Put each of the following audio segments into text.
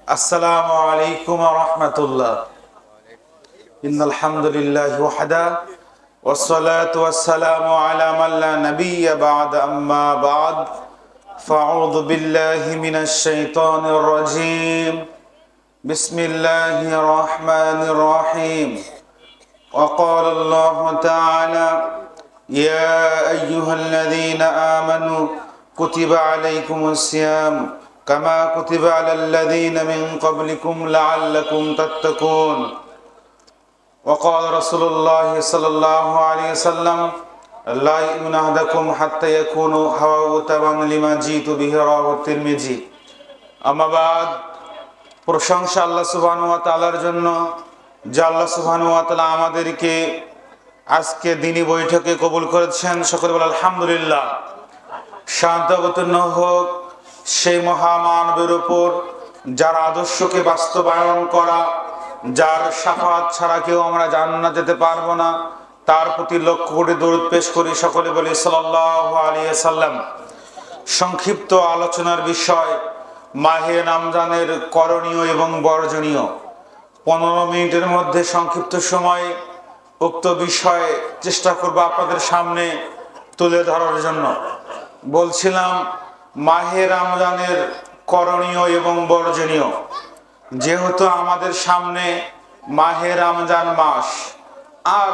আসসালামু আলাইকুম ওয়া রাহমাতুল্লাহ। ইন্নাল হামদুলিল্লাহি ওয়াহদা ওয়াসসালাতু ওয়াসসালামু আলা মান লা নাবিয়্যা বা'দা আম্মা বা'দ ফাআউযু বিল্লাহি মিনাশ শাইতানির রাজীম। বিসমিল্লাহির রাহমানির রাহিম। ওয়া ক্বালা আল্লাহু তাআলা ইয়া আইয়ুহাল্লাযীনা আমানু কুতিবা আলাইকুমুস সিয়াম কামা কুতিবা আলাল্লাযীনা মিন ক্বাবলিকুম লাআল্লাকুম তাত্তাকুন। وقال رسول الله صلى الله عليه وسلم لا يؤمن أحدكم حتى يكون هواه تبعا لما جئت به رواه الترمذي। أما بعد, প্রশংসা আল্লাহ সুবহানাহু ওয়া তাআলার জন্য যে আল্লাহ সুবহানাহু ওয়া তাআলা আমাদেরকে আজকে দিনী বৈঠকে কবুল করেছেন। সকলে বলে আলহামদুলিল্লাহ। শান্তি অবতীর্ণ হোক সেই মহামানবের উপর যার আদর্শকে বাস্তবায়ন করা, যার শাফাত ছাড়া কেউ আমরা জান্নাত যেতে পারবো না, তার প্রতি লক্ষ কোটি দরুদ পেশ করি। সকলে বলি সাল্লাল্লাহু আলাইহি ওয়াসাল্লাম। সংক্ষিপ্ত আলোচনার বিষয় মাহে রমজানের করণীয় এবং বর্জনীয়। 15 মিনিটের মধ্যে সংক্ষিপ্ত সময়ে উক্ত বিষয়ে চেষ্টা করব আপনাদের সামনে তুলে ধরার জন্য। বলছিলাম মাহে রমজানের করণীয় এবং বর্জনীয়। যেহেতু আমাদের সামনে মাহে রমজান মাস আর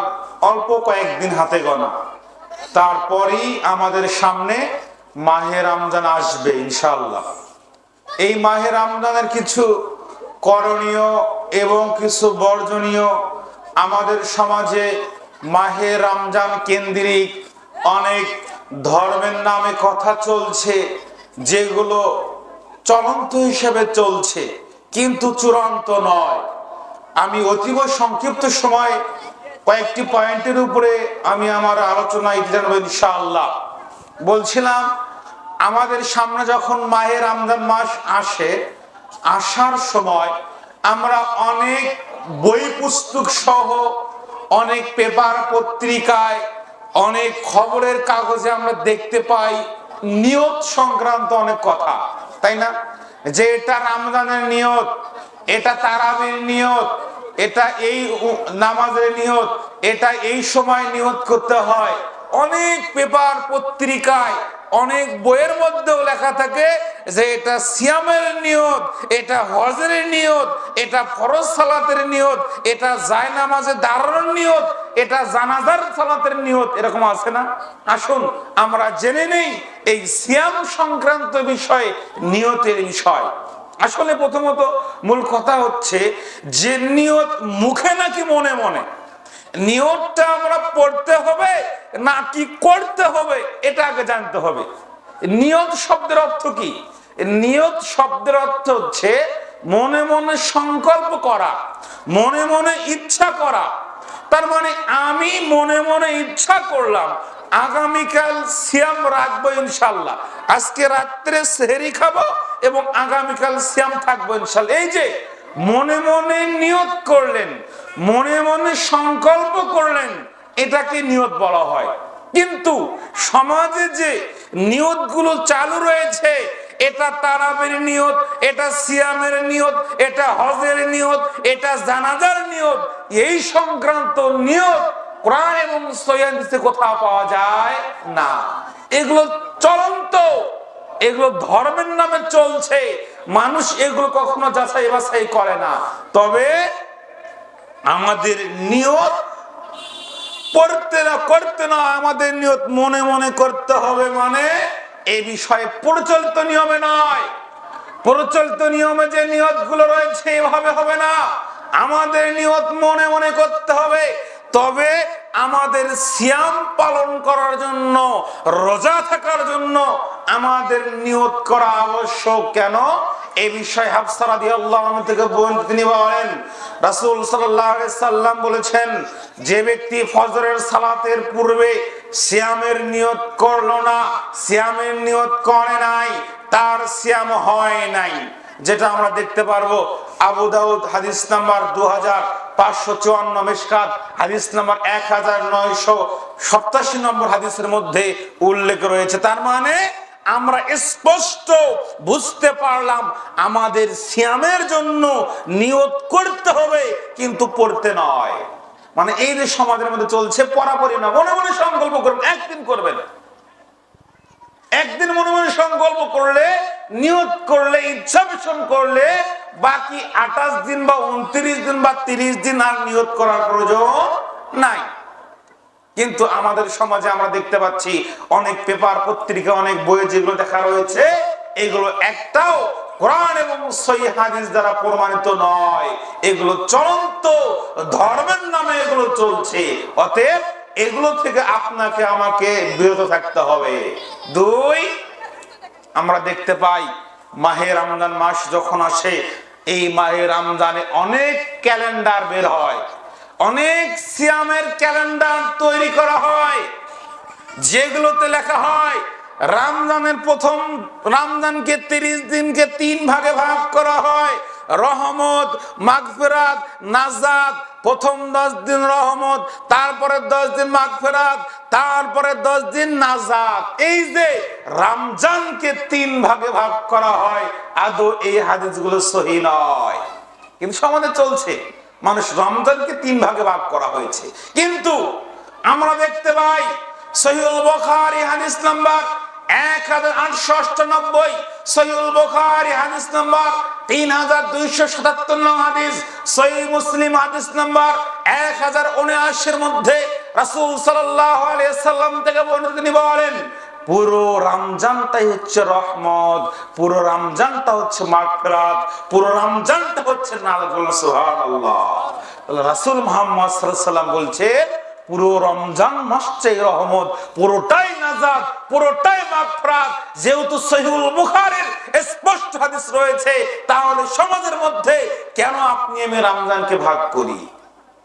অল্প কয়েকদিন হাতে গোনা, তারপরেই আমাদের সামনে মাহে রমজান আসবে ইনশাআল্লাহ। এই মাহে রমজানের কিছু করণীয় এবং কিছু বর্জনীয়, আমাদের সমাজে মাহে রমজান কেন্দ্রিক অনেক ধর্মের নামে কথা চলছে, যেগুলো চলন্ত হিসেবে চলছে কিন্তু চূড়ান্ত নয়। আমি অতীব সংক্ষিপ্ত সময় কয়েকটি পয়েন্টের উপরে আমি আমার আলোচনা জানাবো ইনশাআল্লাহ। বলছিলাম আমাদের সামনে যখন মাহে রমজান মাস আসে, আসার সময় আমরা অনেক বই পুস্তক সহ অনেক পেপার পত্রিকায় অনেক খবরের কাগজে আমরা দেখতে পাই নিয়ত সংক্রান্ত অনেক কথা, তাই না? যে এটা রমজানের নিয়ত, এটা তারাবির নিয়ত, এটা এই নামাজের নিয়ত, এটা এই সময় নিয়ত করতে হয়। অনেক পেপার পত্রিকায় অনেক বইয়ের মধ্যেও লেখা থাকে যে এটা সিয়ামের নিয়ত, এটা হজের নিয়ত, এটা ফরজ সালাতের নিয়ত, এটা জায়নামাজে দাঁড়ানোর নিয়ত, এটা জানাজার সালাতের নিয়ত, এরকম আছে না? আসুন আমরা জেনে নেই এই সিয়াম সংক্রান্ত বিষয়ে নিয়তের বিষয়। আসলে প্রথমত মূল কথা হচ্ছে যে নিয়ত মুখে নাকি মনে মনে, নিয়তটা আমরা পড়তে হবে নাকি করতে হবে এটা আগে জানতে হবে। নিয়ত শব্দের অর্থ কি? নিয়ত শব্দের অর্থ হচ্ছে মনে মনে সংকল্প করা, মনে মনে ইচ্ছা করা। তার মানে আমি মনে মনে ইচ্ছা করলাম আগামীকাল সিয়াম রাখবো ইনশাল্লাহ, আজকে রাত্রে সেহরি খাবো এবং আগামীকাল সিয়াম থাকবো ইনশাল্লাহ। এই যে মনে মনে নিয়ত করলেন, মনে মনে সংকল্প করলেন, এটাকে নিয়ত বলা হয়। কিন্তু সমাজে যে নিয়তগুলো চালু রয়েছে, এটা তারাবির নিয়ত, এটা সিয়ামের নিয়ত, এটা হজের নিয়ত, এটা জানাজার নিয়ত, এই সংক্রান্ত নিয়ত কোরআন এবং সহিহ হাদিসে কোথাও পাওয়া যায় না। এগুলো চলন্ত, এগুলো ধর্মের নামে চলছে, মানুষ এগুলো কখনো যাচাই বাছাই করে না। তবে আমাদের নিয়ত পড়তে না করতে না, আমাদের নিয়ত মনে মনে করতে হবে। মানে এই বিষয়ে প্রচলিত নিয়মে নয়, প্রচলিত নিয়মে যে নিয়ত গুলো রয়েছে এভাবে হবে না, আমাদের নিয়ত মনে মনে করতে হবে। তবে আমাদের সিয়াম পালন করার জন্য, রোজা থাকার জন্য আমাদের নিয়ত করা আবশ্যক। কেন? এই বিষয়ে হাফসা রাদিয়াল্লাহু আনহা থেকে বর্ণিত, তিনি বলেন রাসূল সাল্লাল্লাহু আলাইহি সাল্লাম বলেছেন, যে ব্যক্তি ফজরের সালাতের পূর্বে সিয়ামের নিয়ত করলো না, সিয়ামের নিয়ত করে নাই, তার সিয়াম হয় নাই। যেটা আমরা দেখতে পারবো আবু দাউদ হাদিস নাম্বার 2554, মিশকাত হাদিস নাম্বার 1987 নম্বর হাদিসের মধ্যে উল্লেখ রয়েছে। তার মানে আমরা স্পষ্ট বুঝতে পারলাম আমাদের সিয়ামের জন্য নিয়ত করতে হবে, কিন্তু পড়তে নয়। মানে এই যে সমাজের মধ্যে চলছে, পরাপরি না, মনে মনে সংকল্প করবেন, একদিন করবেন, একদিন মনে মনে সংকল্প করলে, নিয়ত করলে, ইচ্ছা পোষণ করলে বাকি 28 দিন বা 29 দিন বা 30 দিন আর নিয়ত করার প্রয়োজন নাই। কিন্তু আমাদের সমাজে আমরা দেখতে পাচ্ছি অনেক পেপার পত্রিকা, অনেক বই যেগুলো দেখা রয়েছে, এগুলো একটাও কোরআন এবং সহিহ হাদিস দ্বারা প্রমাণিত নয়। এগুলো চলন্ত ধর্মের নামে এগুলো চলছে। অতএব এগুলো থেকে আপনাকে আমাকে বিরত থাকতে হবে। 2, আমরা দেখতে পাই মাহে রমজান মাস যখন আসে, এই মাহে রমজানে অনেক ক্যালেন্ডার বের হয়, অনেক সিয়ামের ক্যালেন্ডার তৈরি করা হয়, যেগুলোতে লেখা হয় রমজানের প্রথম, রমজানকে 30 দিনকে 3 ভাগে ভাগ করা হয়। রহমত, মাগফিরাত, নাজাত। প্রথম 10 দিন রহমত, তারপরে 10 দিন মাগফিরাত, তারপরে 10 দিন নাজাত। এই যে রমজানকে 3 ভাগে ভাগ করা হয়, আদৌ এই হাদিসগুলো সহিহ নয়, কিন্তু সমাজে চলছে। মানুষ রমজানকে 3 ভাগে ভাগ করা হয়েছে। কিন্তু আমরা দেখতে পাই সহিহুল বুখারী হাদিস নাম্বার 1898, সহিহুল বুখারী হাদিস নাম্বার 3277 নং হাদিস, সহিহ মুসলিম হাদিস নাম্বার 1079 এর মধ্যে রাসূল সাল্লাল্লাহু আলাইহি সাল্লাম থেকে বর্ণিত, তিনি বলেন পুরো রমজানটাই হচ্ছে রহমত, পুরো রমজানটা হচ্ছে মাগফিরাত, পুরো রমজানটা হচ্ছে নাজাত। সুবহানাল্লাহ। রাসূল মুহাম্মদ সাল্লাল্লাহু আলাইহি সাল্লাম বলছে পুরো রমজান মাসটাই রহমত, পুরোটাই নাজাত, পুরোটাই মাগফিরাত। যেহেতু সহিহুল বুখারীর স্পষ্ট হাদিস রয়েছে, তাহলে সমাজের মধ্যে কেন আপনি আমি রমজানকে ভাগ করি?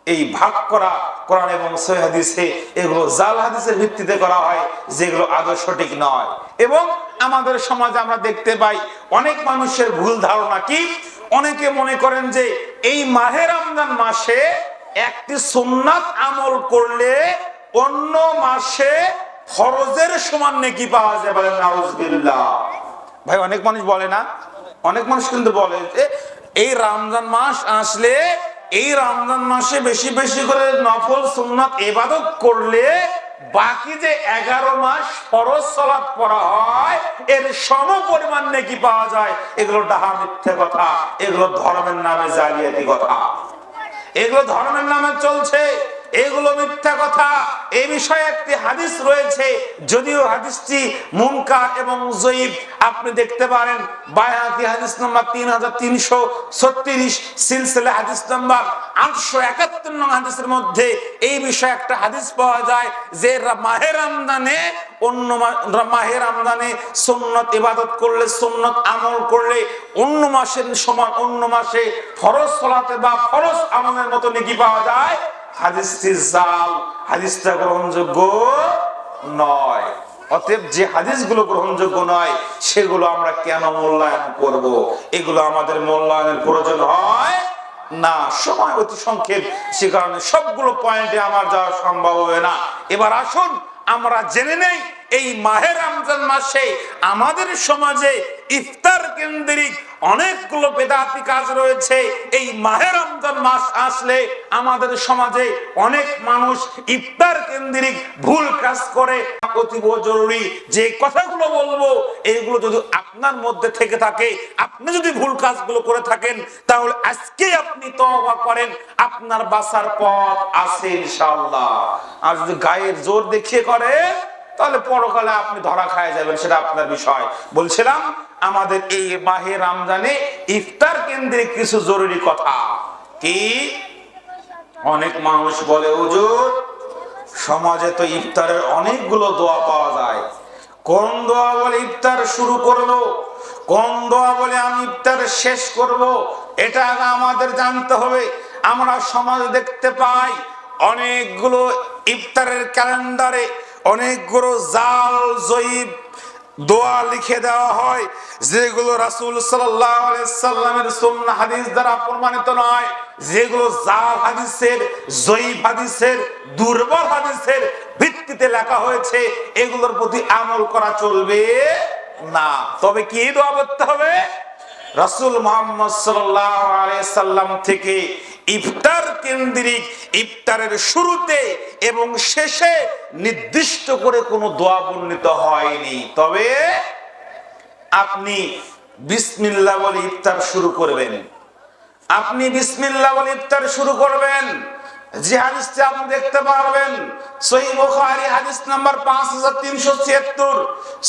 এই ভাগ করা কোরআন এবং সহিহ হাদিসে, এগুলো জাল হাদিসের ভিত্তিতে করা হয়, যেগুলো আদৌ সঠিক নয়। এবং আমাদের সমাজে আমরা দেখতে পাই অনেক মানুষের ভুল ধারণা কি, অনেকে মনে করেন যে এই মাহে রমজান মাসে একটি সুন্নাত আমল করলে অন্য মাসে ফরজের সমান নেকি পাওয়া যায়। বলেন নাউজুবিল্লাহ। ভাই অনেক মানুষ বলে না, অনেক মানুষ কিন্তু বলে যে এই রমজান মাস আসলে, এই রমজান মাসে বেশি বেশি করে নফল সুন্নাত ইবাদত করলে বাকি যে 11 মাস ফরজ সালাত পড়া হয় এর সম পরিমাণ নেকি পাওয়া যায়। এগুলো ডাহা মিথ্যে কথা, এগুলো ধর্মের নামে জালিয়াতি কথা, এগুলো ধর্মের নামে চলছে, এগুলো মিথ্যা কথা। এই বিষয়ে একটি হাদিস রয়েছে, যদিও হাদিসটি মুনকার এবং যঈফ। আপনি দেখতে পারেন বাইহাকি হাদিস নাম্বার 3336, সিলসিলা হাদিস নাম্বার 871 নং হাদিসের মধ্যে এই বিষয়ে একটা হাদিস পাওয়া যায় যে মাহে রমজানে, অন্য মাহে রমজানে সুন্নাত ইবাদত করলে, সুন্নাত আমল করলে অন্য মাসের সমান, অন্য মাসে ফরজ সালাতে বা ফরজ আমলের মতো নেকি পাওয়া যায়। হাদিসটি জাল, হাদিসটা গ্রহণযোগ্য নয়। অতএব যে হাদিসগুলো গ্রহণযোগ্য নয় সেগুলো আমরা কেন মূল্যায়ন করব? এগুলো আমাদের মূল্যায়নের প্রয়োজন হয় না। সময় অতি সংক্ষেপ, সে কারণে সবগুলো পয়েন্টে আমার যাওয়া সম্ভব হবে না। এবার আসুন আমরা জেনে নেই এই মাহে রমজান মাসে আমাদের সমাজে ইফতার কেন্দ্রিক অনেকগুলো বেদাতি কাজ রয়েছে। এই মাহে রমজান মাস আসলে আমাদের সমাজে অনেক মানুষ ইফতার কেন্দ্রিক ভুল কাজ করে। অতীব জরুরি যে কথাগুলো বলবো, এইগুলো যদি আপনার মধ্যে থেকে থাকে, আপনি যদি ভুল কাজগুলো করে থাকেন, তাহলে আজকে আপনি তওবা করেন, আপনার বাঁচার পথ আছে ইনশাআল্লাহ। আর যদি গায়ের জোর দেখিয়ে করে তাহলে পরকালে আপনি ধরা খায় যাবেন, সেটা আপনার বিষয়। বলছিলাম আমাদের এই মাহে রমজানে ইফতার কেন্দ্রিক কিছু জরুরি কথা কি। অনেক মানুষ বলে হুজুর সমাজে তো ইফতারের অনেকগুলো দোয়া পাওয়া যায়, কোন দোয়া বলে ইফতার শুরু করবো, কোন দোয়া বলে আমি ইফতার শেষ করব, এটা আমাদের জানতে হবে। আমরা সমাজে দেখতে পাই অনেকগুলো ইফতারের ক্যালেন্ডারে অনেকগুলো জাল জয়ীব দোয়া লিখে দেওয়া হয়, যেগুলো রাসূল সাল্লাল্লাহু আলাইহি সাল্লামের সুন্নাহ হাদিস দ্বারা প্রমাণিত নয়, যেগুলো জাল হাদিসের, জয়ীব হাদিসের, দুর্বল হাদিসের ভিত্তিতে লেখা হয়েছে। এগুলোর প্রতি আমল করা চলবে না। তবে কি দোয়া পড়তে হবে? রাসূল মুহাম্মদ সাল্লাল্লাহু আলাইহি সাল্লাম থেকে ইফতার কেন্দ্রিক ইফতারের শুরুতে এবং শেষে নির্দিষ্ট করে কোনো দোয়া বর্ণিত হয়নি। তবে আপনি বিসমিল্লাহ বলে ইফতার শুরু করবেন। আপনি বিসমিল্লাহ বলে ইফতার শুরু করবেন। যে হাদিসটি আপনি দেখতে পারবেন সহিহ বুখারী হাদিস নাম্বার 5376,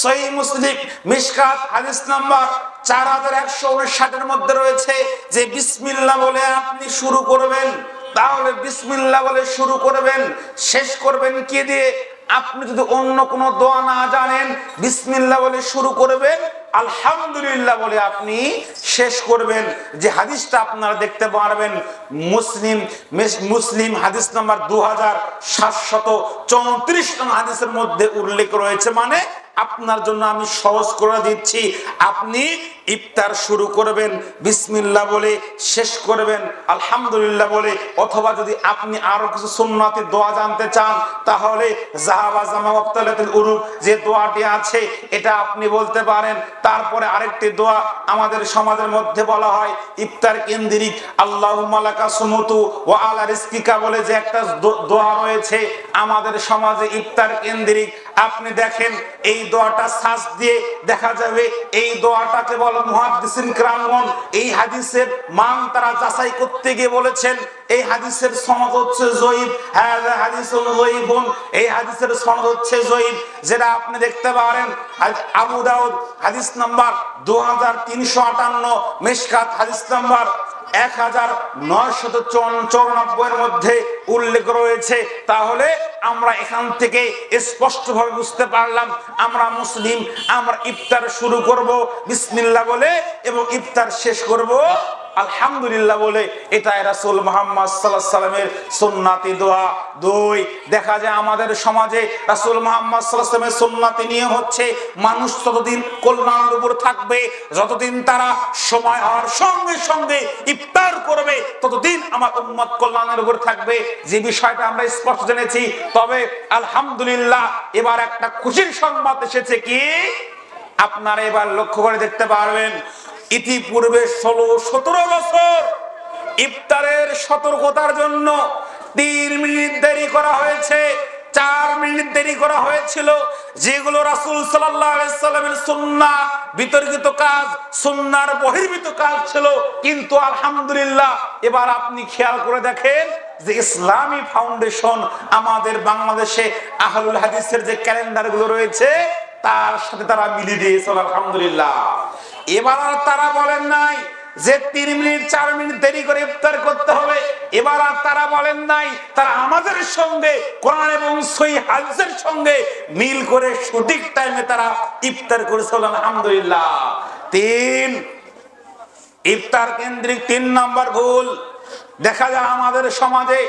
সহিহ মুসলিম মিশকাত হাদিস নাম্বার 4159 এর মধ্যে রয়েছে যে বিসমিল্লাহ বলে আপনি শুরু করবেন। তাহলে বিসমিল্লাহ বলে শুরু করবেন, শেষ করবেন কি দিয়ে? আপনি যদি অন্য কোনো দোয়া না জানেন, বিসমিল্লাহ বলে শুরু করবেন, আলহামদুলিল্লাহ বলে আপনি শেষ করবেন। যে হাদিসটা আপনারা দেখতে পারবেন মুসলিম হাদিস নাম্বার 2734 নং হাদিসের মধ্যে উল্লেখ রয়েছে। মানে আপনার জন্য আমি সহজ করে দিচ্ছি, আপনি ইফতার শুরু করবেন বিসমিল্লাহ বলে, শেষ করবেন আলহামদুলিল্লাহ বলে। অথবা যদি আপনি আরো কিছু সুন্নতি দোয়া জানতে চান, তাহলে যাহাবা জামা ওয়াক্তালাতুল উরুক যে দোয়াটি আছে এটা আপনি বলতে পারেন। তারপরে আরেকটি দোয়া আমাদের সমাজের মধ্যে বলা হয় ইফতার কেন্দ্রিক, আল্লাহুম্মা লাকা সুমুতু ওয়া আলা রিজকিকা বলে যে একটা দোয়া রয়েছে আমাদের সমাজে ইফতার কেন্দ্রিক। আপনি দেখেন এই দোয়াটা সার্চ দিয়ে দেখা যাবে এই দোয়াটাকে বলে মুহাদ্দিসিন কিরামগণ এই হাদিসের মান তারা যাচাই করতে গিয়ে বলেছেন এই হাদিসের সনদ হচ্ছে জয়ীফ। হাযা হাদিসুন জয়ীফুন, এই হাদিসের সনদ হচ্ছে জয়ীফ। যেটা আপনি দেখতে পারেন আবু দাউদ হাদিস নাম্বার 2358, মিশকাত হাদিস নাম্বার 1994 এর মধ্যে উল্লেখ রয়েছে। তাহলে আমরা এখান থেকে স্পষ্টভাবে বুঝতে পারলাম আমরা মুসলিম, আমরা ইফতার শুরু করব বিসমিল্লাহ বলে এবং ইফতার শেষ করব আলহামদুলিল্লাহ বলে। এটাই রাসূল মুহাম্মদ সাল্লাল্লাহু আলাইহি সাল্লামের সুন্নতি দোয়া। দুই, দেখা যায় আমাদের সমাজে রাসূল মুহাম্মদ সাল্লাল্লাহু আলাইহি সাল্লামের সুন্নতি নিয়ে হচ্ছে মানুষ ততদিন কল্যাণের উপর থাকবে, যতদিন তারা সময় হওয়ার সঙ্গে সঙ্গে ইফতার করবে ততদিন আমার উম্মত কল্যাণের উপর থাকবে। যে বিষয়টা আমরা স্পষ্ট জেনেছি। তবে আলহামদুলিল্লাহ এবার একটা খুশির সংবাদ এসেছে কি আপনারা এবার লক্ষ্য করে দেখতে পারবেন ইতিপূর্বে 16-17 বছর ইফতারের সতর্কতার জন্য 3 মিনিট দেরি করা হয়েছে, 4 মিনিট দেরি করা হয়েছিল, যেগুলো রাসূল সাল্লাল্লাহু আলাইহি সাল্লামের সুন্নাহ বিতর্কিত কাজ, সুন্নাহর বহির্ভূত কাজ ছিল। কিন্তু আলহামদুলিল্লাহ এবার আপনি খেয়াল করে দেখেন যে ইসলামী ফাউন্ডেশন আমাদের বাংলাদেশে আহলুল হাদিসের যে ক্যালেন্ডার গুলো রয়েছে তার সাথে তারা মিলিয়ে দিয়েছে আলহামদুলিল্লাহ। এবার আর তারা বলেন নাই যে 3 মিনিট 4 মিনিট দেরি করে ইফতার করতে হবে। এবার আর তারা বলেন নাই, তারা আমাদের সঙ্গে কোরআন এবং সহিহ হাদিসের সঙ্গে মিল করে সঠিক টাইমে তারা ইফতার করেছে আলহামদুলিল্লাহ। 3, ইফতার কেন্দ্রিক 3 নাম্বার ভুল। দেখা যায় আমাদের সমাজে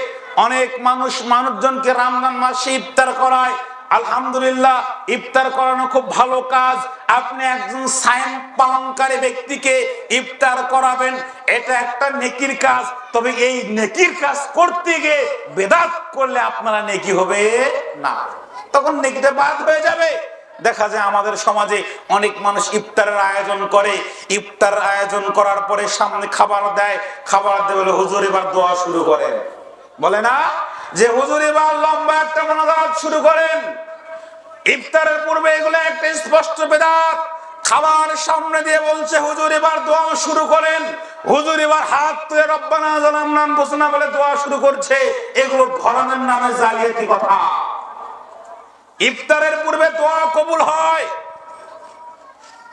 অনেক মানুষজনকে রমজান মাসে ইফতার করায়। আলহামদুলিল্লাহ ইফতার করানো খুব ভালো কাজ। আপনি একজন সায়েম পালনকারী ব্যক্তিকে ইফতার করাবেন, এটা একটা নেকির কাজ। তবে এই নেকির কাজ করতে গিয়ে বেদাত করলে আপনারা নেকি হবে না, তখন নেকিটা বাদ হয়ে যাবে। দেখা যায় আমাদের সমাজে অনেক মানুষ ইফতারের আয়োজন করে, ইফতারের আয়োজন করার পরে সামনে খাবার দেয়, খাবার দিয়ে বলে হুজুর এবার দোয়া শুরু করেন। বলে না যে হুজুর এবার লম্বা একটা মোনাজাত শুরু করেন। ইফতারের পূর্বে এগুলো একটা স্পষ্ট বেদাত। খাবার সামনে দিয়ে বলছে হুজুর এবার দোয়া শুরু করেন, হুজুর এবার হাত তুলে রব্বানা যালামনা আনফুসানা বলে দোয়া শুরু করছে। এগুলো ধর্মের নামে জালিয়াতি কথা। ইফতারের পূর্বে দোয়া কবুল হয়।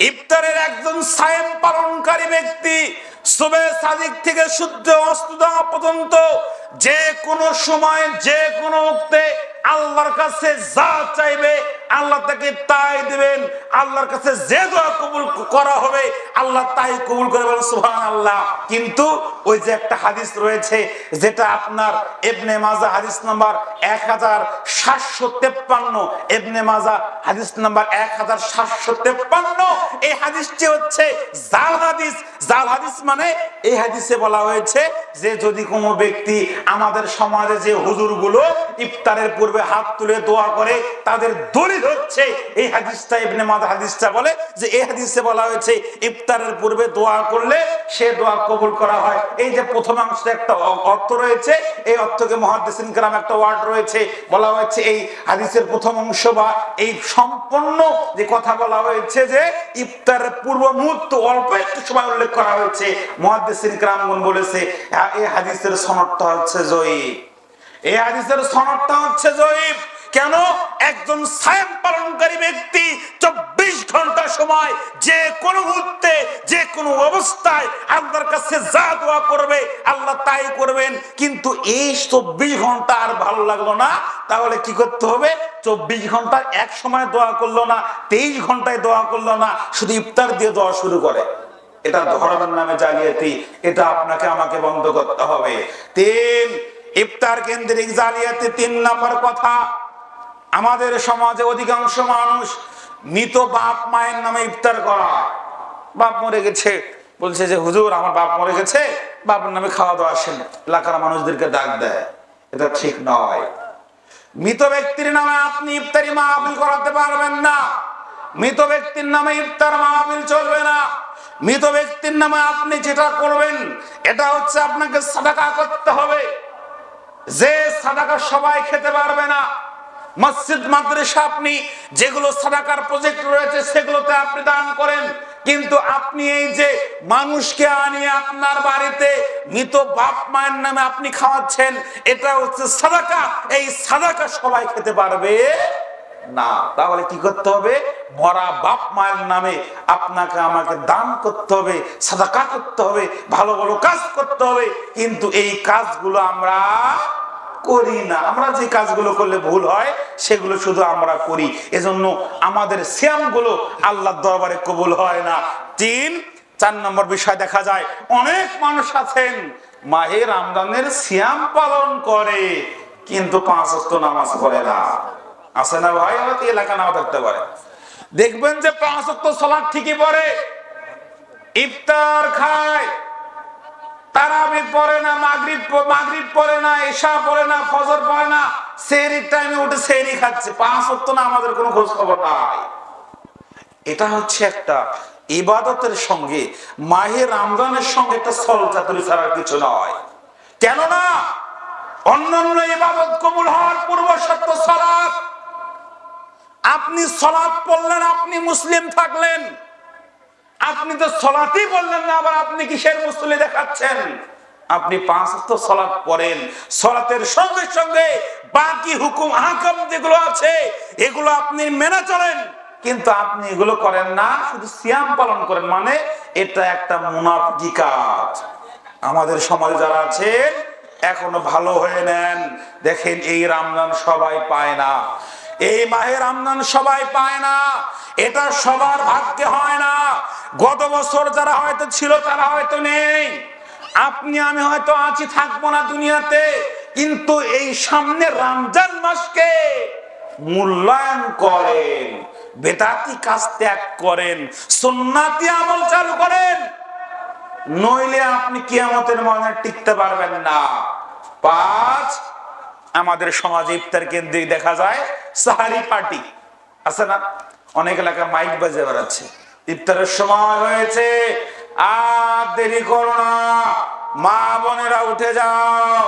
ইফতারের একজন সায়েম পালনকারী ব্যক্তি সুবহে সাদিক থেকে সূর্য অস্ত যাওয়া পর্যন্ত যে কোনো সময় যে কোনো ওয়াক্তে আল্লাহর কাছে যা চাইবে আল্লাহ তাকে তাই দিবেন। আল্লাহর কাছে যে দোয়া কবুল করা হবে আল্লাহ তাই কবুল করে বলেন সুবহানাল্লাহ। কিন্তু ওই যে একটা হাদিস রয়েছে যেটা আপনার ইবনে মাজাহ হাদিস নাম্বার 1753, ইবনে মাজাহ হাদিস নাম্বার 1753, এই হাদিসটি হচ্ছে জাল হাদিস। জাল হাদিস মানে এই হাদিসে বলা হয়েছে যে যদি কোনো ব্যক্তি আমাদের সমাজে যে হুজুরগুলো ইফতারের পূর্বে হাত তুলে দোয়া করে, তাদের দলিল হচ্ছে এই হাদিসটা। ইবনে মাজাহ হাদিসটা বলে যে এই হাদিসে বলা হয়েছে ইফতারের পূর্বে দোয়া করলে সে দোয়া কবুল করা হয়। এই যে প্রথম অংশে একটা অর্থ রয়েছে, এই অর্থকে মুহাদ্দিসিন কেরাম একটা ওয়ার্ড রয়েছে, বলা হয়েছে এই হাদিসের প্রথম অংশ বা এই সম্পূর্ণ যে কথা বলা হয়েছে যে ইফতারের পূর্ব মুহূর্ত অল্প একটু সময় উল্লেখ করা হয়েছে, মুহাদ্দিসিন কেরামগণ বলেছে এই হাদিসের সনদটা হচ্ছে জয়ীফ। এই হাদিসের সনদটা হচ্ছে জয়ীফ। কেন? একজন সায়াম পালনকারী ব্যক্তি 24 ঘন্টা সময় যে কোনো মুহূর্তে যে কোনো অবস্থায় আল্লাহর কাছে যা দোয়া করবে আল্লাহ তাই করবেন। কিন্তু এই 24 ঘন্টা আর ভালো লাগলো না, তাহলে কি করতে হবে? 24 ঘন্টা এক সময় দোয়া করলো না, 23 ঘন্টায় দোয়া করলো না, শুধু ইফতার দিয়ে দোয়া শুরু করে। এটা ধর্মের নামে জালিয়াতি। এটা আপনাকে আমাকে বন্ধ করতে হবে। 3, ইফতার কেন্দ্রিক জালিয়াতি। 3 নম্বর কথা, আমাদের সমাজে অধিকাংশ মানুষ মৃত বাপ মায়ের নামে ইফতার করা। বাপ মরে গেছে, বলছে যে হুজুর আমার বাপ মরে গেছে, বাবার নামে খাওয়া দাওয়া আসেন, এলাকার মানুষদেরকে ডাক দেয়। এটা ঠিক নয়। মৃত ব্যক্তির নামে আপনি ইফতারি মাহফিল করাতে পারবেন না। মৃত ব্যক্তির নামে ইফতার মাহফিল চলবে না। মৃত ব্যক্তির নামে আপনি যেটা করবেন এটা হচ্ছে আপনাকে সাদাকা করতে হবে। যে সাদাকা সবাই খেতে পারবে না, মসজিদ মাদ্রাসা আপনি যেগুলো সাদাকার প্রজেক্ট রয়েছে সেগুলোতে আপনি দান করেন। কিন্তু আপনি এই যে মানুষকে আনিয়ে আপনার বাড়িতে মৃত বাপ মায়ের নামে আপনি খাওয়াচ্ছেন, এটা হচ্ছে সাদাকা। এই সাদাকা সবাই খেতে পারবে না। তাহলে কি করতে হবে? মরা বাপ মায়ের নামে আপনাকে আমাকে দান করতে হবে, সাদাকা করতে হবে, ভালো ভালো কাজ করতে হবে। কিন্তু এই কাজগুলো আমরা করি না। আমরা যে কাজগুলো করলে ভুল হয় সেগুলো শুধু আমরা করি। এজন্য আমাদের সিয়ামগুলো আল্লাহর দরবারে কবুল হয় না। 4 নম্বর বিষয় দেখা যায় অনেক মানুষ আছেন মাহে রমজানের সিয়াম পালন করে কিন্তু 5 ওয়াক্ত নামাজ পড়ে না। আছে না ভাই? আমাদের এলাকা নাও থাকতে পারে। দেখবেন যে 5 ওয়াক্ত সালাত ঠিকই পড়ে, ইফতার খায়, তারাবি পড়ে না, মাগরিব পড়ে না, ইশা পড়ে না, ফজর পড়ে না, সেহরির টাইমে উঠে সেহরি খাচ্ছে। 5 ওয়াক্ত না আমাদের কোনো খোঁজ খবর নাই। এটা হচ্ছে একটা ইবাদতের সঙ্গে মাহে রমজানের সঙ্গে একটা সলচাতুরি ছাড়া কিছু নয়। কেননা অন্যান্য ইবাদত কবুল হওয়ার পূর্ব শর্ত সালাত। আপনি সালাত পড়লেন, আপনি মুসলিম থাকলেন, আপনি তো সালাতই বললেন না, আবার আপনি কিসের মুসলিম দেখাচ্ছেন? আপনি 5 ওয়াক্ত সালাত পড়েন, সালাতের সঙ্গে সঙ্গে বাকি হুকুম আহকাম যেগুলো আছে এগুলো আপনি মেনে চলেন, কিন্তু আপনি এগুলো করেন না, শুধু সিয়াম পালন করেন। মানে এটা একটা মুনাফিকি কাজ। আমাদের সমাজে যারা আছেন এখনো ভালো হয়ে নেন। দেখেন এই রমজান সবাই পায় না, এই মাহে রমজান সবাই পায় না, এটা সবার ভাগ্যে হয় না। গত বছর যারা হয়তো ছিল তারা হয়তো নেই, আপনি আমি হয়তো আছি থাকবো না দুনিয়াতে, কিন্তু এই সামনে রমজান মাসকে মূল্যায়ন করেন, বেদাতি কাজ ত্যাগ করেন, সুন্নাতি আমল চালু করেন, নইলে আপনি কিয়ামতের ময়দানে টিকতে পারবেন না। 5, আমাদের সমাজে ইফতার কেন্দ্রিক দেখা যায় সাহারি পার্টি। আছে না? অনেক এলাকায় মাইক বাজে বেড়াচ্ছে, ইফতারের সময় হয়েছে, আর দেরি করো না, মা বোনেরা উঠে যাও,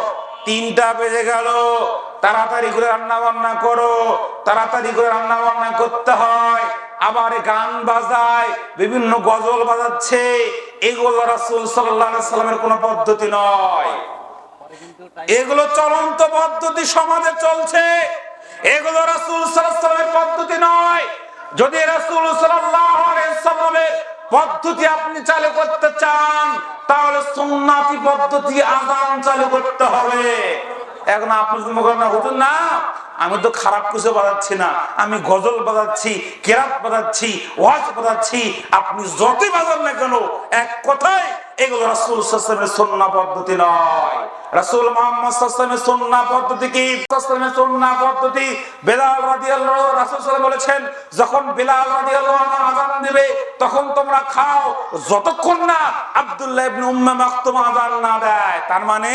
3টা বেজে গেল, তাড়াতাড়ি করে রান্না বান্না করো। তাড়াতাড়ি করে রান্না বান্না করতে হয়, আবার গান বাজায়, বিভিন্ন গজল বাজাচ্ছে। এগুলো রাসূল সাল্লাল্লাহু আলাইহি সাল্লামের কোনো পদ্ধতি নয়। এগুলো চলন্ত পদ্ধতি সমাজে চলছে, এগুলো রাসূল সাল্লাল্লাহু আলাইহি সাল্লামের পদ্ধতি নয়। যদি রাসূল সাল্লাল্লাহু আলাইহি সাল্লামের পদ্ধতি আপনি চালু করতে চান তাহলে সুন্নাতি পদ্ধতি আযান চালু করতে হবে। এখন আপনি যদি বলেন না হুজুর না আমি তো খারাপ কিছু বাজাচ্ছি না, আমি গজল বাজাচ্ছি, কেরাত বাজাচ্ছি, ওয়াজ বাজাচ্ছি, আপনি যতই বাজান না কেন এক কথায় এগুলো রাসূল সাল্লাল্লাহু আলাইহি ওয়াসাল্লামের সুন্নাহ পদ্ধতি নয়। রাসূল মুহাম্মদ সাল্লাল্লাহু আলাইহি ওয়াসাল্লামের সুন্নাহ পদ্ধতি কি? সাল্লাল্লাহু সুন্নাহ পদ্ধতি বেলাল রাদিয়াল্লাহু আনহু, রাসূল সাল্লাল্লাহু আলাইহি বলেছেন যখন বেলাল রাদিয়াল্লাহু আনহু আযান দিবে তখন তোমরা খাও যতক্ষণ না আব্দুল্লাহ ইবনে উম্মে মাকতুম আযান না দেয়। তার মানে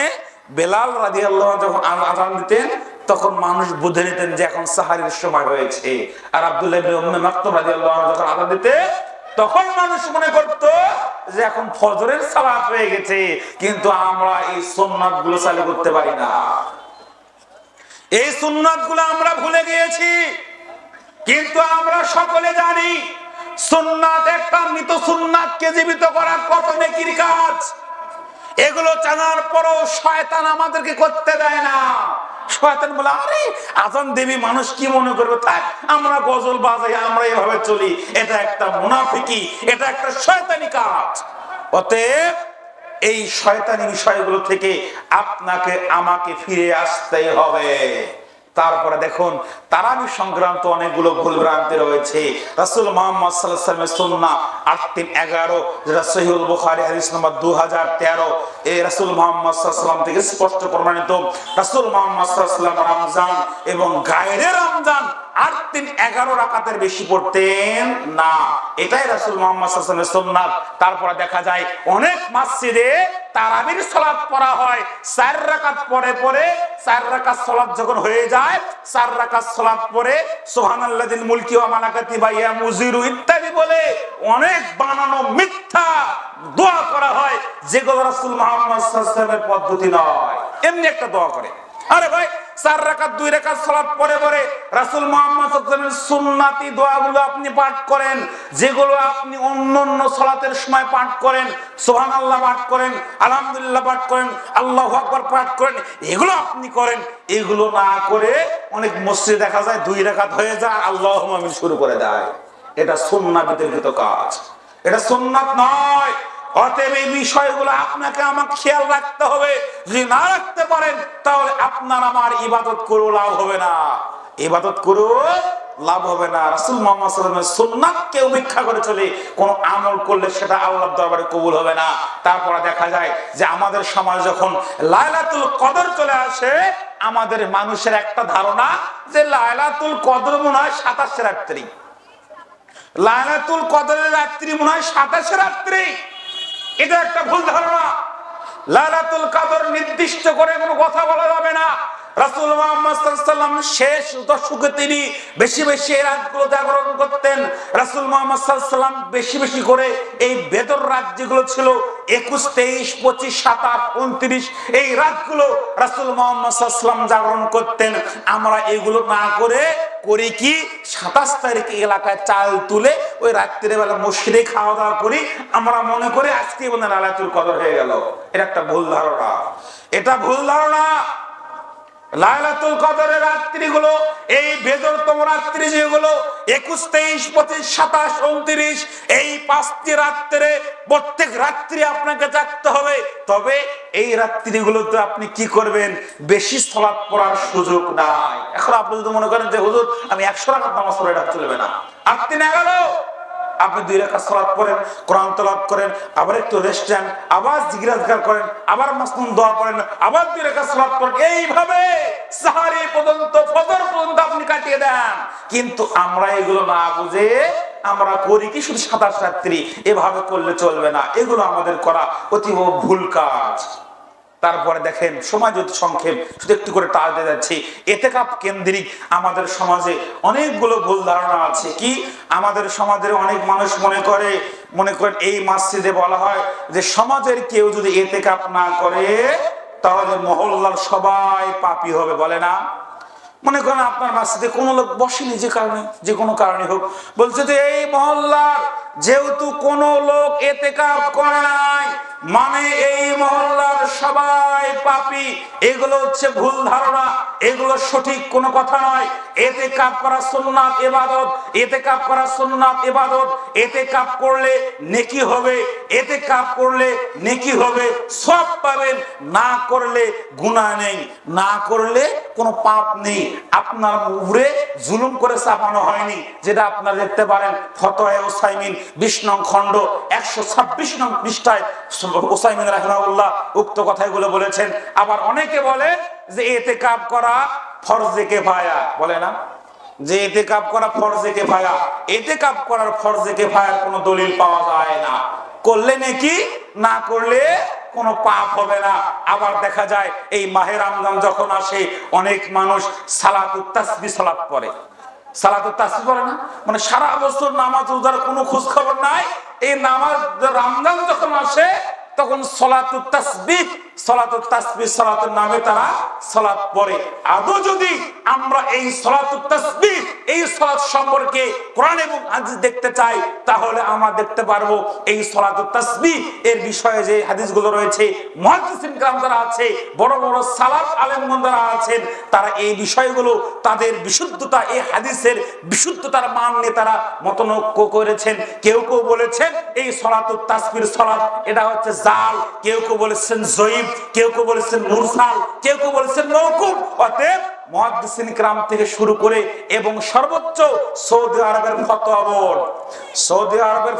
বেলাল রাদিয়াল্লাহু আনহু যখন আযান দিতেন তখন মানুষ বুঝে নিতেন যে এখন সাহারির সময় হয়েছে। আর আব্দুল্লাহ ইবনে উম্মে মাকতুম রাদিয়াল্লাহু আনহু যখন আযান দিতে তখন মানুষ মনে করত যে এখন ফজরের সালাত হয়ে গেছে। কিন্তু আমরা এই সুন্নাতগুলো চালু করতে পারি না, এই সুন্নাতগুলো আমরা ভুলে গিয়েছি। কিন্তু আমরা সকলে জানি সুন্নাত, একটা মৃত সুন্নাতকে জীবিত করা কত নেকির কাজ। এগুলো জানার পরও শয়তান আমাদেরকে করতে দেয় না। শয়তান বলে, আরে আজান দেবী, মানুষ কি মনে করবে, থাক আমরা গজল বাজাই, আমরা এভাবে চলি। এটা একটা মুনাফিকি, এটা একটা শয়তানি কাজ। অতএব এই শয়তানি বিষয়গুলো থেকে আপনাকে আমাকে ফিরে আসতেই হবে। তারপরে দেখুন তারাবি সংক্রান্ত অনেকগুলো ভুল ভ্রান্তি রয়েছে। রাসূল মুহাম্মদ সাল্লাল্লাহু আলাইহি ওয়াসাল্লামের সুন্নাহ ৮৩১১, যেটা সহিহুল বুখারী হাদিস নম্বর ২০১৩, এই রাসূল মুহাম্মদ সাল্লাল্লাহু আলাইহি ওয়াসাল্লাম থেকে স্পষ্ট প্রমাণিত। রাসূল মুহাম্মদ সাল্লাল্লাহু আলাইহি ওয়াসাল্লাম রমজান এবং গায়রে রমজান ৮-৩-১১ রাকাতের বেশি পড়তেন না। এটাই রাসূল মুহাম্মদ সাল্লাল্লাহু আলাইহি ওয়াসাল্লামের সুন্নাত। তারপরে দেখা যায় অনেক মসজিদে তারাবির সালাত পড়া হয় ৪ রাকাত পরে পরে। ৪ রাকাত সালাত যখন হয়ে যায়, ৪ রাকাত সালাত পরে সুবহানাল্লাযিল মুলকি ওয়া মালাকাতি বা ইয়া মুজিরু ইত্যাদি বলে অনেক বানানো মিথ্যা দোয়া করা হয়, যেগুলো রাসূল মুহাম্মদ সাল্লাল্লাহু আলাইহি ওয়াসাল্লামের পদ্ধতি নয়। এমনি একটা দোয়া করে, আরে ভাই ৪ রাকাত ২ রাকাত সালাত পরে পরে রাসূল মুহাম্মদ সাল্লাল্লাহু আলাইহি ওয়াসাল্লামের সুন্নতি দোয়াগুলো আপনি পাঠ করেন, যেগুলো আপনি অন্যান্য সালাতের সময় পাঠ করেন। সুবহানাল্লাহ পাঠ করেন, আলহামদুলিল্লাহ পাঠ করেন, আল্লাহু আকবার পাঠ করেন, এগুলো আপনি করেন। এগুলো না করে অনেক মসজিদে দেখা যায় ২ রাকাত হয়ে যায়, আল্লাহুম্মা আমিন শুরু করে দেয়। এটা সুন্নাহ বিতর্কিত কাজ, এটা সুন্নাত নয়। অতএব এই বিষয়গুলো আপনাকে আমাকে খেয়াল রাখতে হবে। যদি না রাখতে পারেন তাহলে আপনার আমার ইবাদত করে লাভ হবে না, ইবাদত করে লাভ হবে না। রাসূল মুহাম্মদ সাল্লাল্লাহু আলাইহি ওয়াসাল্লামের সুন্নাতকে উপেক্ষা করে চলে কোন আমল করলে সেটা আল্লাহর দরবারে কবুল হবে না। তারপরে দেখা যায় যে আমাদের সমাজ যখন লাইলাতুল কদর চলে আসে, আমাদের মানুষের একটা ধারণা যে লাইলাতুল কদর মনে হয় ২৭ রাত্রি, লাইলাতুল কদরের রাত্রি মনে হয় ২৭ রাত্রি। এটা একটা ভুল ধারণা। লাইলাতুল কদর নির্দিষ্ট করে কোনো কথা বলা যাবে না। রাসূল মুহাম্মদ সাল্লাল্লাহু আলাইহি ওয়াসাল্লাম শেষ দশকে তিনি বেশি বেশি এই রাতগুলো জাগরণ করতেন। রাসূল মুহাম্মদ সাল্লাল্লাহু আলাইহি ওয়াসাল্লাম বেশি বেশি করে এই বেদর রাত যেগুলো ছিল ২১, ২৩, ২৫, ২৭, ২৯, এই রাতগুলো রাসূল মুহাম্মদ সাল্লাল্লাহু আলাইহি ওয়াসাল্লাম জাগরণ করতেন। আমরা এগুলো না করে করি কি, ২৭ তারিখে এলাকায় চাল তুলে ওই রাত্রির বেলা মসজিদে খাওয়া দাওয়া করি। আমরা মনে করি আজকে মনে হয় লাইলাতুল কদর হয়ে গেল। এটা একটা ভুল ধারণা, এটা ভুল ধারণা। লাইলাতুল কদরের রাত্রিগুলো এই বেজরতম রাত্রি যেগুলো ২১, ২৩, ২৫, ২৭, ২৯, এই ৫টি রাত্রে প্রত্যেক রাত্রি আপনাকে জাগতে হবে। তবে এই রাত্রিগুলোতে আপনি কি করবেন, বেশি সালাত পড়ার সুযোগ নাই। এখন আপনি যদি মনে করেন যে হুজুর আমি ১০০ রাকাত নামাজ পড়ে, এটা চলবে না। ৮-৩-১১ আপনি ২ রাকাত সালাত পড়েন, কোরআন তেলাওয়াত করেন, আবার একটু রেস্ট নেন, আবার জিকির আজকার করেন, আবার মাসনুন দোয়া করেন, আবার ২ রাকাত সালাত পড়েন। এইভাবে সাহারি পর্যন্ত, ফজর পর্যন্ত আপনি কাটিয়ে দেন। কিন্তু আমরা এগুলো না বুঝে আমরা করি কি শুধু ২৭ রাত্রি। এভাবে করলে চলবে না, এগুলো আমাদের করা অতীব ভুল কাজ। তারপরে দেখেন সময় যদি সংক্ষেপ, শুধু একটু করে টাল দিয়ে যাচ্ছি। ইতিকাফ কেন্দ্রিক আমাদের সমাজে অনেকগুলো ভুল ধারণা আছে। কি, আমাদের সমাজের অনেক মানুষ মনে করেন এই মসজিদে বলা হয় যে সমাজের কেউ যদি ইতিকাফ না করে তাহলে মহল্লার সবাই পাপী হবে, বলে না? মনে করেন আপনার মসজিদে কোনো লোক বসেনি, যে কোনো কারণে হোক, বলছে যে এই মহল্লার যেহেতু কোনো লোক ইতিকাফ করে নাই মানে এই মহল্লার সবাই পাপী। এগুলো হচ্ছে ভুল ধারণা, এগুলো সঠিক কোনো কথা নয়। ইতিকাফ করা সুন্নাত ইবাদত, ইতিকাফ করা সুন্নাত ইবাদত। ইতিকাফ করলে নেকি হবে, ইতিকাফ করলে নেকি হবে, সব পাবেন। না করলে গুনাহ নেই, না করলে কোনো পাপ নেই। আপনার উপরে জুলুম করে চাপানো হয়নি, যেটা আপনারা দেখতে পারেন ফতোয়া উসাইমিন ২০ নং খণ্ড ১২৬ নং পৃষ্ঠায় উসাইমিন রাহিমাহুল্লাহ উক্ত কথাগুলো বলেছেন। আবার অনেকে বলে যে ইতিকাফ করা ফরজে কিফায়া, বলে না যে ইতিকাফ করা ফরজে কিফায়া। ইতিকাফ করার ফরজে কিফায়ার কোনো দলিল পাওয়া যায় না। করলে নেকি, না করলে কোনো পাপ হবে না। আবার দেখা যায় এই মাহে রমজান যখন আসে অনেক মানুষ সালাতুত তাসবিহ সালাত পড়ে। সালাতুত তাসবিহ পড়ে না, মানে সারা বছর নামাজ রোজার কোনো খোঁজ খবর নাই, এই নামাজ রমজান যখন আসে তখন সালাতুত তাসবিহ সালাতের নামে তারা সালাত পড়ে। আদৌ যদি আমরা এই সালাতুত তাসবিহ এই সালাত সম্পর্কে কোরআন এবং হাদিস দেখতে চাই, তাহলে আমরা দেখতে পারবো এই সালাতুত তাসবিহ এর বিষয়ে যে হাদিসগুলো রয়েছে, মুহাদ্দিসিন کرام যারা আছে, বড় বড় সালাফ আলেমগণ যারা আছেন, তারা এই বিষয়গুলো তাদের বিশুদ্ধতা, এই হাদিসের বিশুদ্ধতার মান নিয়ে তারা মতনৈক্য করেছেন। কেউ কেউ বলেছেন এই সালাতুত তাসবিহ সালাত এটা হচ্ছে জাল, কেউ কেউ বলেছেন জয়ীফ, কেউ কেউ বলেছেন মুরসাল, কেউ কেউ বলেছেন মওকুফ। অতএব মুহাদ্দিসিন کرام থেকে শুরু করে এবং সর্বোচ্চ সৌদি আরবের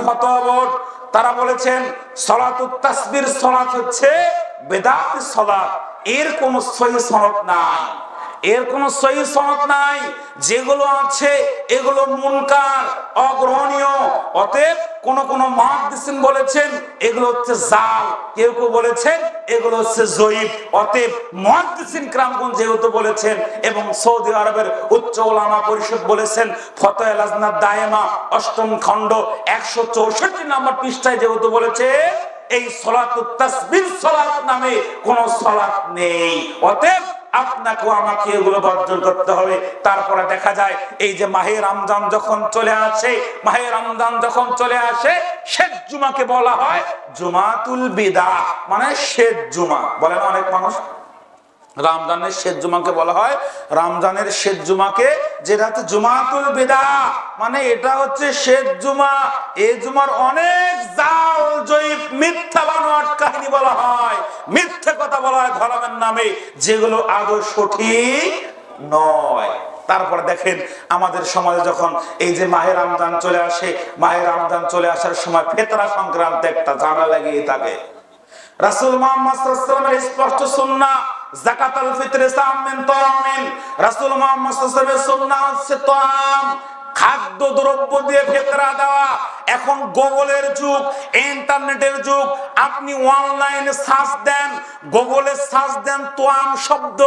ফতোয়া বোর্ড তারা বলেছেন সালাতুত তাসবিহ সালাত হচ্ছে বেদাত সালাত, এর কোনো সহিহ সনদ নাই, যেগুলো আছে এগুলো মুনকার, অগ্রহণীয়। অতএব কোন মুহাদ্দিসিন বলেছেন এগুলো হচ্ছে জাল, কেউ কেউ বলেছেন এগুলো হচ্ছে জয়ীফ। অতএব মুহাদ্দিসিন کرامগণ যেহেতু বলেছেন এবং সৌদি আরবের উচ্চ উলামা পরিষদ বলেছেন, ফতোয়া লাজনাত দায়েমা 8ম খণ্ড 164 নম্বর পৃষ্ঠায় যেহেতু বলেছে এই সালাতুত তাসবিহ সালাত নামে কোনো সালাত নেই, অতএব আপনাকে আমাকে এগুলো বর্জন করতে হবে। তারপরে দেখা যায় এই যে মাহে রমজান যখন চলে আসে, শেষ জুমাকে বলা হয় জুমাতুল বিদা, মানে শেষ জুমা বলে না অনেক মানুষ। রমজানের শেষ জুমাকে যেটা হচ্ছে জুমাতুল বিদা, মানে এটা হচ্ছে শেষ জুমা। এই জুমার অনেক জাল জয়ীফ মিথ্যা বানোয়াট কাহিনী বলা হয়, মিথ্যা কথা বলা হয় ধর্মের নামে, যেগুলো আদৌ সঠিক নয়। তারপরে দেখেন আমাদের সমাজে যখন এই যে মাহে রমজান চলে আসার সময় ফিতরা সংক্রান্ত একটা ঝামেলা লাগিয়ে থাকে। রাসূল মুহাম্মদ সাল্লাল্লাহু আলাইহি ওয়াসাল্লামের স্পষ্ট সুন্নাহ যাকাতুল ফিতর সাম মিন তাআমিন, রাসূল মুহাম্মদ সাল্লাল্লাহু আলাইহি ওয়াসাল্লামের সুন্নাহ হচ্ছে তাআম, খাদ্য দ্রব্য দিয়ে ফিতরা দেওয়া। এখন গুগলের যুগ, ইন্টারনেটের যুগ, আপনি অনলাইনে সার্চ দেন, গুগলে সার্চ দেন তোয়াম শব্দ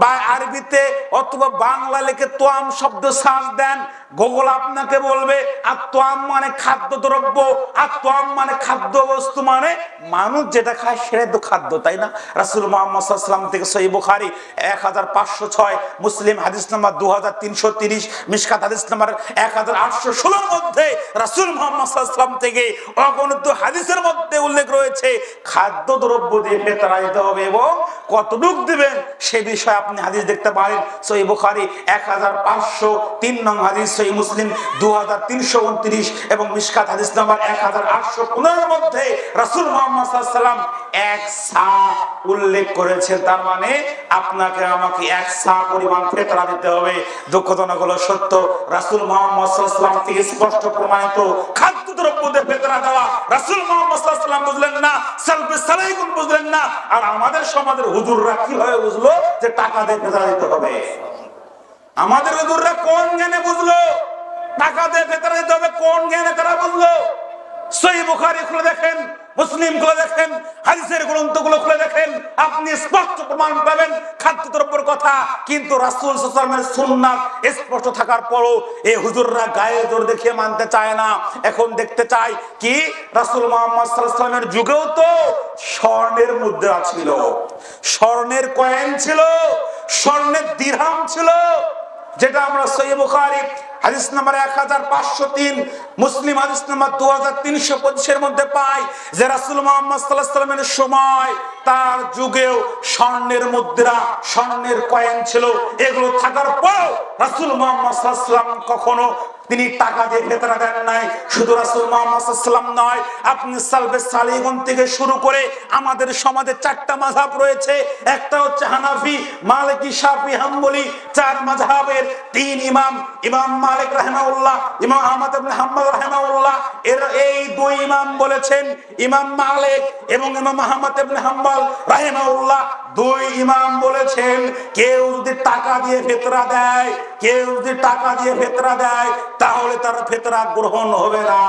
বা আরবিতে অথবা বাংলা লিখে তোয়াম শব্দ সার্চ দেন, গুগল আপনাকে বলবে আর তোয়াম মানে খাদ্য দ্রব্য, আর তোয়াম মানে খাদ্য বস্তু, মানে মানুষ যেটা খায় সেটাই তো খাদ্য, তাই না? রাসূল মুহাম্মদ সাল্লাল্লাহু আলাইহি ওয়াসাল্লাম থেকে সহিহ বুখারী 1506, মুসলিম হাদিস নাম্বার 2330, মিশকাত হাদিস নাম্বার 1816 মধ্যে রাসূল মুহাম্মদ সাল্লাল্লাহু আলাইহি ওয়াসাল্লাম থেকে অগণিত হাদিসের মধ্যে উল্লেখ রয়েছে খাদ্য দ্রব্য দিয়ে ফিতরা দিতে হবে এবং কতটুক দিবেন সে বিষয়ে আপনি হাদিস দেখতে পারেন। সহিহ বুখারী 1503 নং হাদিস, সহিহ মুসলিম 2329 এবং মিশকাত হাদিস নাম্বার 1815 মধ্যে রাসূল মুহাম্মদ সাল্লাল্লাহু আলাইহি ওয়াসাল্লাম এক সা উল্লেখ করেছেন। তার মানে আপনাকে আমাকে এক সা পরিমাণ ফিতরা দিতে হবে। দুঃখজনক হলো সত্য, রাসূল মুহাম্মদ সাল্লাল্লাহু আলাইহি ওয়াসাল্লাম থেকে স্পষ্ট প্রমাণিত খাদ্য দ্রব্য দিয়ে ফিতরা দেওয়া রাসূল মুহাম্মদ সাল্লাল্লাহু আলাইহি ওয়াসাল্লাম বুঝলেন না, সালফে সালেহীন বুঝলেন না, আর আমাদের সমাজের হুজুররা কিভাবে বুঝলো যে টাকা দিয়ে ফিতরা দিতে হবে? আমাদের হুজুররা কোন জ্ঞানে বুঝলো টাকা দিয়ে ফিতরা দিতে হবে? কোন জ্ঞানে তারা বুঝলো? সহিহ বুখারী খুলে দেখেন, মুসলিম খুলে দেখেন, হাদিসের গ্রন্থগুলো খুলে দেখেন, আপনি স্পষ্ট প্রমাণ পাবেন খাদ্য দ্রব্যের কথা। কিন্তু রাসূল সাল্লাল্লাহু আলাইহি ওয়াসাল্লামের সুন্নাত স্পষ্ট থাকার পরও এই হুজুররা গায়ে জোর দেখিয়ে মানতে চায় না। এখন দেখতে চাই কি রাসূল মুহাম্মদ সাল্লাল্লাহু আলাইহি ওয়াসাল্লামের যুগেও তো স্বর্ণের মুদ্রা ছিল, স্বর্ণের কয়েন ছিল, স্বর্ণের দিরহাম ছিল, যেটা আমরা সহিহ বুখারী হাদিস নাম্বার 1503, মুসলিম হাদিস নাম্বার 2325 এর মধ্যে পাই যে রাসূল মুহাম্মদ সাল্লাল্লাহু আলাইহি ওয়াসাল্লামের সময় তার যুগেও স্বর্ণের মুদ্রা, স্বর্ণের কয়েন ছিল। এগুলো থাকার পরেও রাসূল মুহাম্মদ সাল্লাল্লাহু আলাইহি ওয়াসাল্লাম কখনো তিনি টাকা দিয়ে ফিতরা দেন নাই। শুধু রাসূল মুহাম্মদ সাল্লাল্লাহু আলাইহি ওয়াসাল্লাম নয়, আপনি সালফে সালেহীন থেকে শুরু করে আমাদের সমাজে 4টা মাযহাব রয়েছে। একটা হচ্ছে হানাফি, মালিকি, শাফি, হাম্বলি, 4 মাযহাবের 3 ইমাম, ইমাম মালিক রাহিমাহুল্লাহ, ইমাম আহমদ ইবনে হাম্বল রাহিমাহুল্লাহ, এই 2 ইমাম বলেছেন, ইমাম মালিক এবং ইমাম আহমদ ইবনে হাম্বল রাহিমাহুল্লাহ 2 ইমাম বলেছেন কেউ যদি টাকা দিয়ে ফিতরা দেয় তাহলে তার ফিতরা গ্রহণ হবে না।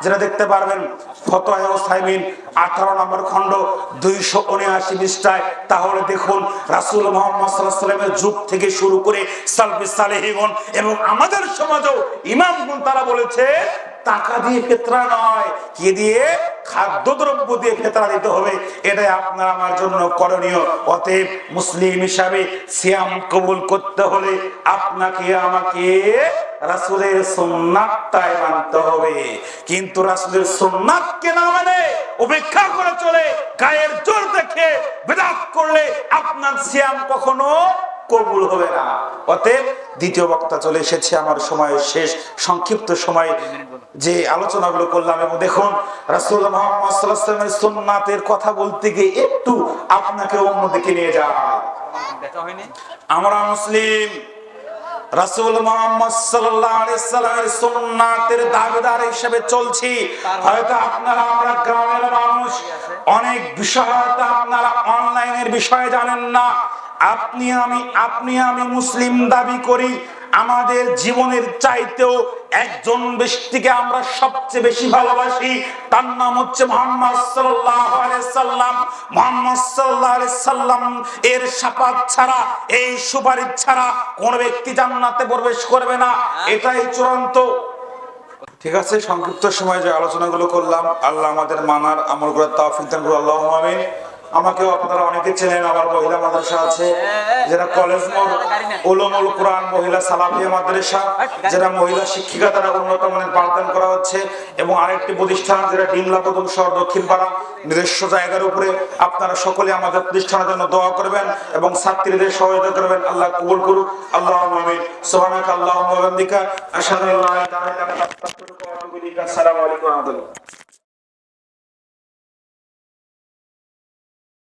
যেটা দেখতে পারবেন ফতোয়া উসাইমিন 18 নম্বর খণ্ড 279 পৃষ্ঠায়। তাহলে দেখুন রাসূল মুহাম্মদ সাল্লাল্লাহু আলাইহি ওয়াসাল্লামের যুগ থেকে শুরু করে সালফে সালেহীগণ এবং আমাদের সমাজেও ইমামগণ তারা বলেছে টাকা দিয়ে ফিতরা নয়, কি দিয়ে? খাদ্যদ্রব্য দিয়ে ফিতরা দিতে হবে। এটাই আপনার আমার জন্য করণীয়। অতএব মুসলিম হিসাবে সিয়াম কবুল করতে হলে আপনাকে আমাকে রাসূলের সুন্নাতটাই মানতে হবে। কিন্তু রাসূলের সুন্নাতকে না মানে উপেক্ষা করে চলে গায়ের জোর দেখে বিদআত করলে আপনার সিয়াম কখনো কবুল হবে না। অতএব দ্বিতীয় বক্তা চলে এসেছে, আমার সময় শেষ। সংক্ষিপ্ত সময় যে আলোচনাগুলো করলাম, এবং দেখুন রাসূল মুহাম্মদ সাল্লাল্লাহু আলাইহি ওয়াসাল্লামের সুন্নাতের কথা বলতে গিয়ে একটু আপনাকে অন্যদিকে নিয়ে যায়। আমরা মুসলিম, রাসূল মুহাম্মদ সাল্লাল্লাহু আলাইহি ওয়াসাল্লামের সুন্নাতের দাবিদার হিসেবে চলছি। হয়তো আপনারা, আমরা গ্রামের মানুষ, অনেক বিষয় হয়তো আপনারা অনলাইনের বিষয়ে জানেন না। আপনি আমি মুসলিম দাবি করি। আমাদের জীবনের চাইতেও একজন ব্যক্তিকে আমরা সবচেয়ে বেশি ভালোবাসি, তার নাম হচ্ছে মুহাম্মদ সাল্লাল্লাহু আলাইহি সাল্লাম। মুহাম্মদ সাল্লাল্লাহু আলাইহি সাল্লাম এর শাফাত ছাড়া, এই সুপারিশ ছাড়া কোন ব্যক্তি জান্নাতে প্রবেশ করবে না, এটাই চূড়ান্ত। ঠিক আছে, সংক্ষিপ্ত সময় যে আলোচনাগুলো করলাম, আল্লাহ আমাদের মানার আমল করার তৌফিক দান করুন। আল্লাহুম্মা আমিন। আমাকে আপনারা অনেকে চেনেন, আমার মহিলা মাদ্রাসা আছে, যেটা কলেজ মোড় উলুমুল কোরআন মহিলা সালাফিয়া মাদ্রাসা, যেটা মহিলা শিক্ষিকা দ্বারা উন্নত মানের পাঠদান করা হচ্ছে, এবং আরেকটি প্রতিষ্ঠান যেটা ডিমলা প্রথম শহর দক্ষিণ পাড়া, নিজস্ব জায়গার উপরে। আপনারা সকলে আমাদের প্রতিষ্ঠানের জন্য দোয়া করবেন এবং ছাত্রীদের সহায়তা করবেন। আল্লাহ কবুল করুক। আল্লাহুম্মা আমিন। সুবহানাকা আল্লাহুম্মা ওয়া বিহামদিকা আশহাদু আল্লা ইলাহা ইল্লা আনতা আস্তাগফিরুকা ওয়া আতুবু ইলাইক। আসসালামু আলাইকুম ওয়া রাহমাতুল্লাহ।